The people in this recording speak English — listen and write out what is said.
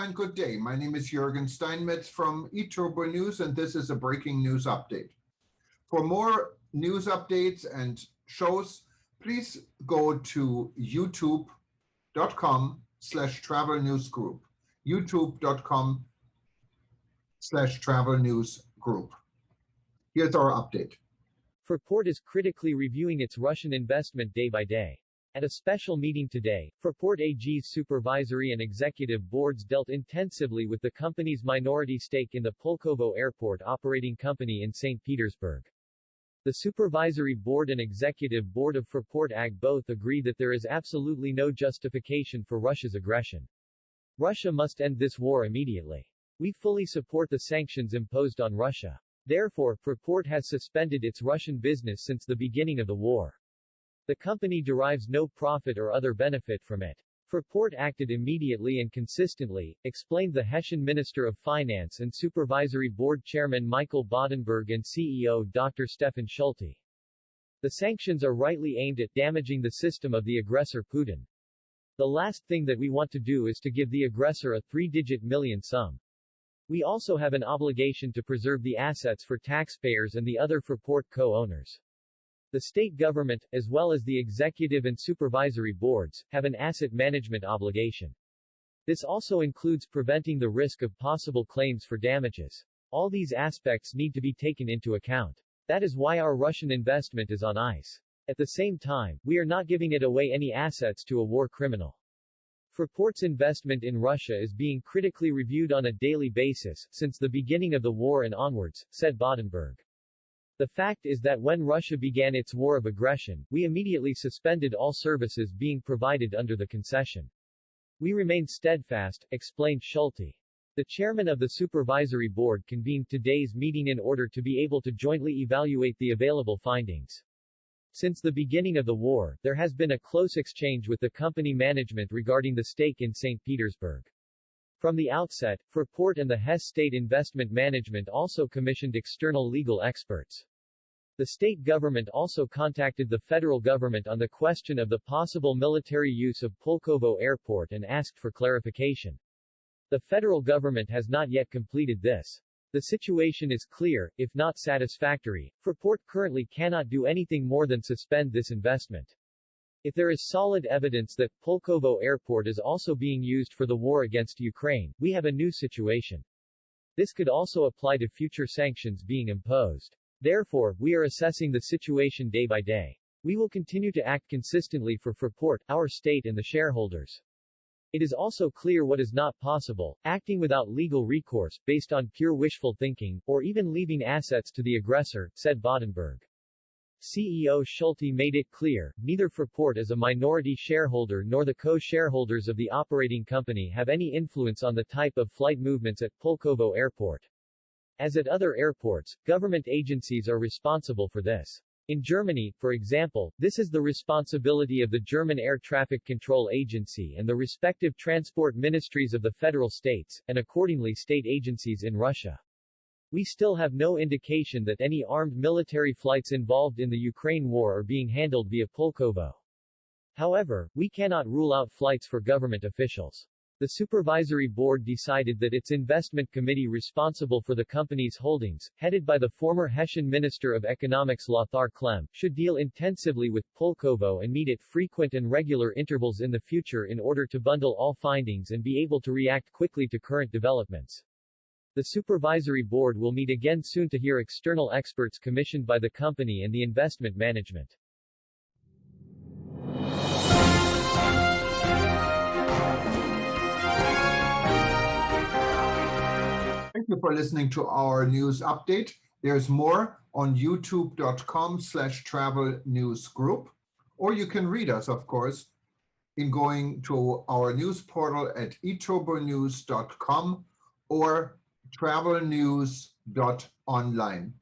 and good day. My name is Jürgen Steinmetz from eTurboNews, and this is a breaking news update. For more news updates and shows, please go to youtube.com/travel news group. youtube.com/travel news group. Here's our update. Fraport is critically reviewing its Russian investment day by day. At a special meeting today, Fraport AG's supervisory and executive boards dealt intensively with the company's minority stake in the Pulkovo Airport operating company in St. Petersburg. The supervisory board and executive board of Fraport AG both agree that there is absolutely no justification for Russia's aggression. Russia must end this war immediately. We fully support the sanctions imposed on Russia. Therefore, Fraport has suspended its Russian business since the beginning of the war. The company derives no profit or other benefit from it. Fraport acted immediately and consistently, explained the Hessian Minister of Finance and Supervisory Board Chairman Michael Bodenberg and CEO Dr. Stefan Schulte. The sanctions are rightly aimed at damaging the system of the aggressor Putin. The last thing that we want to do is to give the aggressor a three-digit million sum. We also have an obligation to preserve the assets for taxpayers and the other Fraport co-owners. The state government, as well as the executive and supervisory boards, have an asset management obligation. This also includes preventing the risk of possible claims for damages. All these aspects need to be taken into account. That is why our Russian investment is on ice. At the same time, we are not giving it away any assets to a war criminal. Fraport's investment in Russia is being critically reviewed on a daily basis, since the beginning of the war and onwards, said Bodenberg. The fact is that when Russia began its war of aggression, we immediately suspended all services being provided under the concession. We remain steadfast, explained Schulte. The chairman of the supervisory board convened today's meeting in order to be able to jointly evaluate the available findings. Since the beginning of the war, there has been a close exchange with the company management regarding the stake in St. Petersburg. From the outset, Fraport and the Hesse State Investment Management also commissioned external legal experts. The state government also contacted the federal government on the question of the possible military use of Pulkovo Airport and asked for clarification. The federal government has not yet completed this. The situation is clear, if not satisfactory. Fraport currently cannot do anything more than suspend this investment. If there is solid evidence that Pulkovo Airport is also being used for the war against Ukraine, we have a new situation. This could also apply to future sanctions being imposed. Therefore, we are assessing the situation day by day. We will continue to act consistently for Fraport, our state and the shareholders. It is also clear what is not possible, acting without legal recourse, based on pure wishful thinking, or even leaving assets to the aggressor, said Bodenberg. CEO Schulte made it clear, neither Fraport as a minority shareholder nor the co-shareholders of the operating company have any influence on the type of flight movements at Pulkovo Airport. As at other airports, government agencies are responsible for this. In Germany, for example, this is the responsibility of the German Air Traffic Control Agency and the respective transport ministries of the federal states, and accordingly state agencies in Russia. We still have no indication that any armed military flights involved in the Ukraine war are being handled via Pulkovo. However, we cannot rule out flights for government officials. The supervisory board decided that its investment committee responsible for the company's holdings, headed by the former Hessian Minister of Economics Lothar Klemm, should deal intensively with Pulkovo and meet at frequent and regular intervals in the future in order to bundle all findings and be able to react quickly to current developments. The supervisory board will meet again soon to hear external experts commissioned by the company and the investment management. Thank you for listening to our news update. There's more on youtube.com/travel news group, or you can read us, of course, in going to our news portal at eTurboNews.com or travelnews.online.